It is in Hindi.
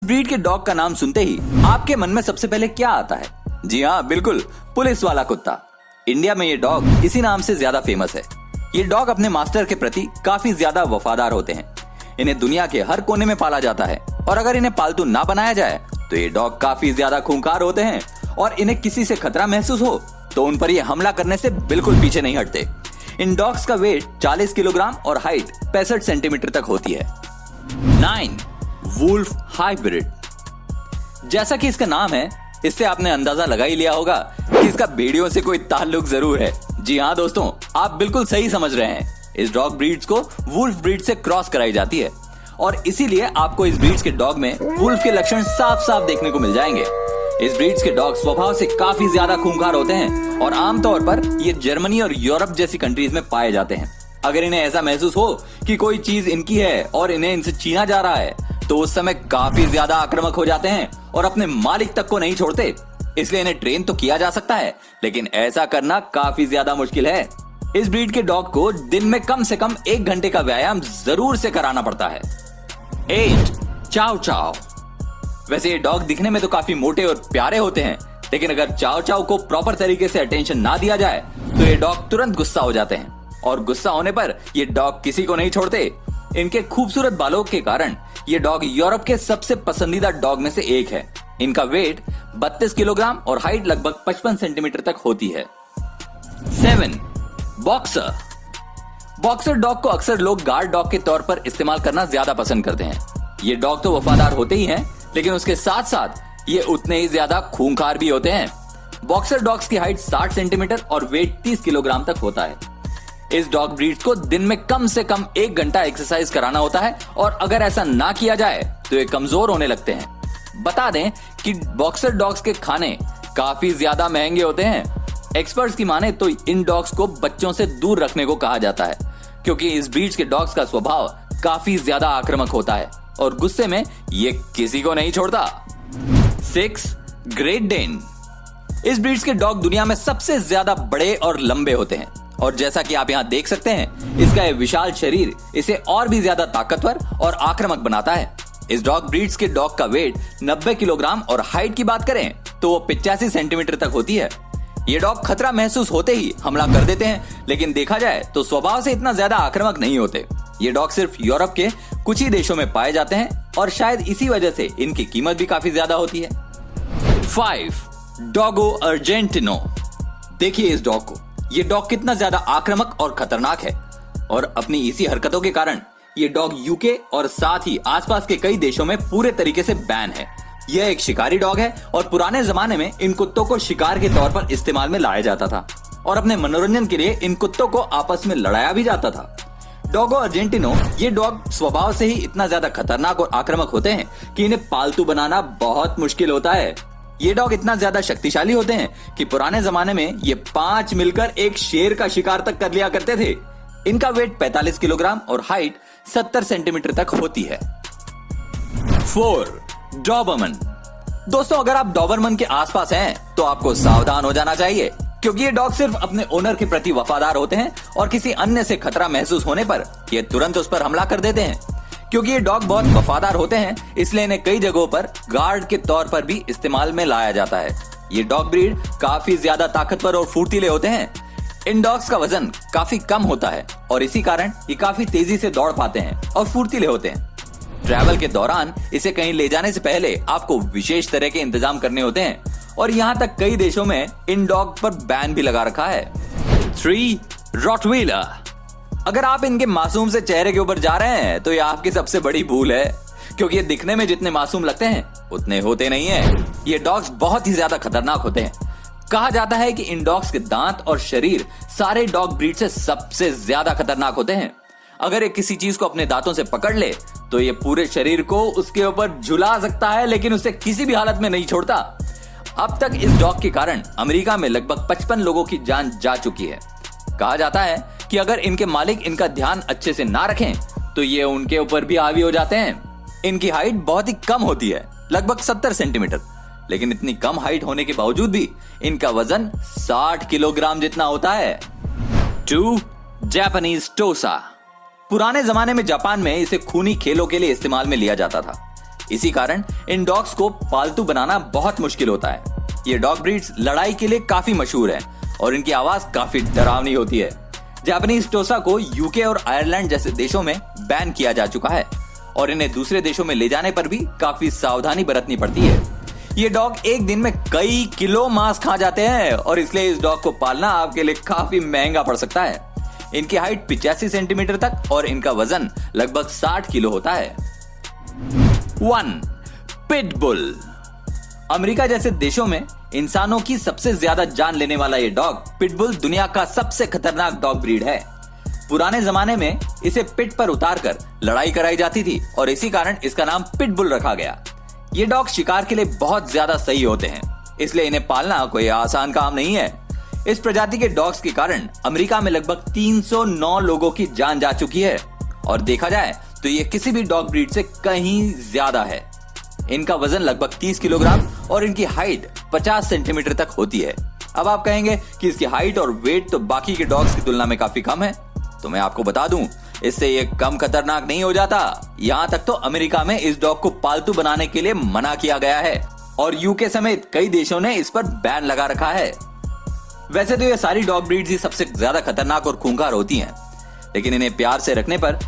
ब्रीड के डॉग का नाम सुनते ही आपके मन में सबसे पहले क्या आता है? जी हाँ, बिल्कुल, पुलिस वाला कुत्ता। इंडिया में ये डॉग इसी नाम से ज्यादा फेमस है। ये डॉग अपने मास्टर के प्रति काफी ज्यादा वफादार होते हैं। इन्हें दुनिया के हर कोने में पाला जाता है और अगर इन्हें पालतू ना बनाया जाए तो ये डॉग काफी ज्यादा खूंखार होते हैं और इन्हें किसी से खतरा महसूस हो तो उन पर ये हमला करने से बिल्कुल पीछे नहीं हटते। इन डॉग्स का वेट 40 किलोग्राम और हाइट 65 सेंटीमीटर तक होती है। 9. Wolf hybrid. जैसा कि इसका नाम है, इससे आपने अंदाजा लगा ही लिया होगा कि इसका भेड़ियों से कोई ताल्लुक जरूर है। जी हाँ दोस्तों, आप बिल्कुल सही समझ रहे हैं। इस डॉग ब्रीड्स को वुल्फ ब्रीड से क्रॉस कराई जाती है और इसीलिए आपको इस ब्रीड्स के डॉग में वुल्फ के लक्षण साफ साफ देखने को मिल जाएंगे। इस ब्रीड्स के डॉग स्वभाव से काफी ज्यादा खूंखार होते हैं और आमतौर पर ये जर्मनी और यूरोप जैसी कंट्रीज में पाए जाते हैं। अगर इन्हें ऐसा महसूस हो कि कोई चीज इनकी है और इन्हें इनसे छीना जा रहा है तो उस समय काफी ज्यादा आक्रामक हो जाते हैं और अपने मालिक तक को नहीं छोड़ते। इसलिए इन्हें ट्रेन तो किया जा सकता है, लेकिन ऐसा करना काफी ज्यादा मुश्किल है। इस ब्रीड के डॉग को दिन में कम से कम 1 घंटे का व्यायाम जरूर से कराना पड़ता है। 8. चाव चाव। वैसे ये डॉग दिखने में तो काफी मोटे और प्यारे होते हैं, लेकिन अगर चाव चाव को प्रॉपर तरीके से अटेंशन ना दिया जाए तो ये डॉग तुरंत गुस्सा हो जाते हैं और गुस्सा होने पर ये डॉग किसी को नहीं छोड़ते। इनके खूबसूरत बालों के कारण ये डॉग यूरोप के सबसे पसंदीदा डॉग में से एक है। इनका वेट 32 किलोग्राम और हाइट लगभग 55 सेंटीमीटर तक होती है। 7. बॉक्सर। बॉक्सर डॉग को अक्सर लोग गार्ड डॉग के तौर पर इस्तेमाल करना ज्यादा पसंद करते हैं। ये डॉग तो वफादार होते ही हैं, लेकिन उसके साथ साथ ये उतने ही ज्यादा खूंखार भी होते हैं। बॉक्सर डॉग्स की हाइट 60 सेंटीमीटर और वेट 30 किलोग्राम तक होता है। इस डॉग ब्रीड को दिन में कम से कम 1 घंटा एक्सरसाइज कराना होता है और अगर ऐसा ना किया जाए तो ये कमजोर होने लगते हैं। बता दें कि बॉक्सर डॉग्स के खाने काफी ज्यादा महंगे होते हैं। एक्सपर्ट्स की माने तो इन डॉग्स को बच्चों से दूर रखने को कहा जाता है, क्योंकि इस ब्रीड्स के डॉग्स का स्वभाव काफी ज्यादा आक्रामक होता है और गुस्से में ये किसी को नहीं छोड़ता। 6. Great Dane. इस ब्रीड्स के डॉग दुनिया में सबसे ज्यादा बड़े और लंबे होते हैं और जैसा कि आप यहाँ देख सकते हैं, इसका ये विशाल शरीर इसे और भी ज्यादा ताकतवर और आक्रामक बनाता है। इस डॉग ब्रीड्स के डॉग का वेट 90 किलोग्राम और हाइट की बात करें तो वो 85 सेंटीमीटर तक होती है। ये डॉग खतरा महसूस होते ही हमला कर देते हैं, लेकिन देखा जाए तो स्वभाव से इतना ज्यादा आक्रामक नहीं होते। ये डॉग सिर्फ यूरोप के कुछ ही देशों में पाए जाते हैं और शायद इसी वजह से इनकी कीमत भी काफी ज्यादा होती है। 5. Doggo Argentino. देखिए इस डॉग को, ये डॉग कितना ज्यादा आक्रामक और खतरनाक है और अपनी इसी हरकतों के कारण ये डॉग यूके और साथ ही आसपास के कई देशों में पूरे तरीके से बैन है। यह एक शिकारी डॉग है और पुराने जमाने में इन कुत्तों को शिकार के तौर पर इस्तेमाल में लाया जाता था और अपने मनोरंजन के लिए इन कुत्तों को आपस में लड़ाया भी जाता था। डॉगो अर्जेंटिनो ये डॉग स्वभाव से ही इतना ज्यादा खतरनाक और आक्रामक होते हैं कि इन्हें पालतू बनाना बहुत मुश्किल होता है। ये डॉग इतना ज्यादा शक्तिशाली होते हैं कि पुराने जमाने में ये 5 मिलकर एक शेर का शिकार तक कर लिया करते थे। इनका वेट 45 किलोग्राम और हाइट 70 सेंटीमीटर तक होती है। 4. डॉबरमन। दोस्तों, अगर आप डॉबरमन के आसपास हैं तो आपको सावधान हो जाना चाहिए, क्योंकि ये डॉग सिर्फ अपने ओनर के प्रति वफादार होते हैं और किसी अन्य से खतरा महसूस होने पर ये तुरंत उस पर हमला कर देते हैं। क्योंकि ये डॉग बहुत वफादार होते हैं, इसलिए इन्हें कई जगहों पर गार्ड के तौर पर भी इस्तेमाल में लाया जाता है। ये डॉग ब्रीड काफी ज्यादा ताकतवर और फुर्तीले होते हैं। इन डॉग्स का वजन काफी कम होता है और इसी कारण ये काफी तेजी से दौड़ पाते हैं और फुर्तीले होते हैं। ट्रैवल के दौरान इसे कहीं ले जाने से पहले आपको विशेष तरह के इंतजाम करने होते हैं और यहाँ तक कई देशों में इन डॉग पर बैन भी लगा रखा है। 3. रॉटवीलर। अगर आप इनके मासूम से चेहरे के ऊपर जा रहे हैं तो यह आपकी सबसे बड़ी भूल है, क्योंकि ये दिखने में जितने मासूम लगते हैं उतने होते नहीं हैं। ये डॉग्स बहुत ही ज्यादा खतरनाक होते हैं। कहा जाता है कि इन डॉग्स के दांत और शरीर सारे डॉग ब्रीड से सबसे ज्यादा खतरनाक होते हैं। अगर ये किसी चीज को अपने दांतों से पकड़ ले तो ये पूरे शरीर को उसके ऊपर झुला सकता है, लेकिन उसे किसी भी हालत में नहीं छोड़ता। अब तक इस डॉग के कारण अमेरिका में लगभग 55 लोगों की जान जा चुकी है। कहा जाता है कि अगर इनके मालिक इनका ध्यान अच्छे से ना रखें तो ये उनके ऊपर भी हावी हो जाते हैं। इनकी हाइट बहुत ही कम होती है, लगभग 70 सेंटीमीटर, लेकिन इतनी कम हाइट होने के बावजूद भी इनका वजन 60 किलोग्राम जितना होता है। 2. जापानीज टोसा। पुराने जमाने में जापान में इसे खूनी खेलों के लिए इस्तेमाल में लिया जाता था। इसी कारण इन डॉग्स को पालतू बनाना बहुत मुश्किल होता है। ये डॉग ब्रीड्स लड़ाई के लिए काफी मशहूर है और इनकी आवाज काफी डरावनी होती है। जापानीज टोसा को यूके और आयरलैंड जैसे देशों में बैन किया जा चुका है और इन्हें दूसरे देशों में ले जाने पर भी काफी सावधानी बरतनी पड़ती है। ये डॉग एक दिन में कई किलो मांस खा जाते हैं और इसलिए इस डॉग को पालना आपके लिए काफी महंगा पड़ सकता है। इनकी हाइट 85 सेंटीमीटर तक और इनका वजन लगभग 60 किलो होता है। 1. पिटबुल। अमेरिका जैसे देशों में इंसानों की सबसे ज्यादा जान लेने वाला ये डॉग पिटबुल दुनिया का सबसे खतरनाक डॉग ब्रीड है। पुराने जमाने में इसे पिट पर उतारकर लड़ाई कराई जाती थी और इसी कारण इसका नाम पिटबुल रखा गया। ये डॉग शिकार के लिए बहुत ज्यादा सही होते हैं, इसलिए इन्हें पालना कोई आसान काम नहीं है। इस प्रजाति के डॉग्स के कारण अमेरिका में लगभग 309 लोगों की जान जा चुकी है और देखा जाए तो ये किसी भी डॉग ब्रीड से कहीं ज्यादा है। इनका वजन लगभग 30 किलोग्राम और इनकी हाइट 50 सेंटीमीटर तक होती है। अब आप कहेंगे कि इसकी हाइट और वेट तो बाकी के डॉग्स की तुलना में काफी कम है, तो मैं आपको बता दूं इससे ये कम खतरनाक नहीं हो जाता। यहाँ तक तो अमेरिका में इस डॉग को पालतू बनाने के लिए मना किया गया है और यूके समेत कई देशों ने इस पर बैन लगा रखा है। वैसे तो ये सारी डॉग ब्रीड्स ही सबसे ज्यादा खतरनाक और खूंखार होती हैं, लेकिन इन्हें प्यार से रखने पर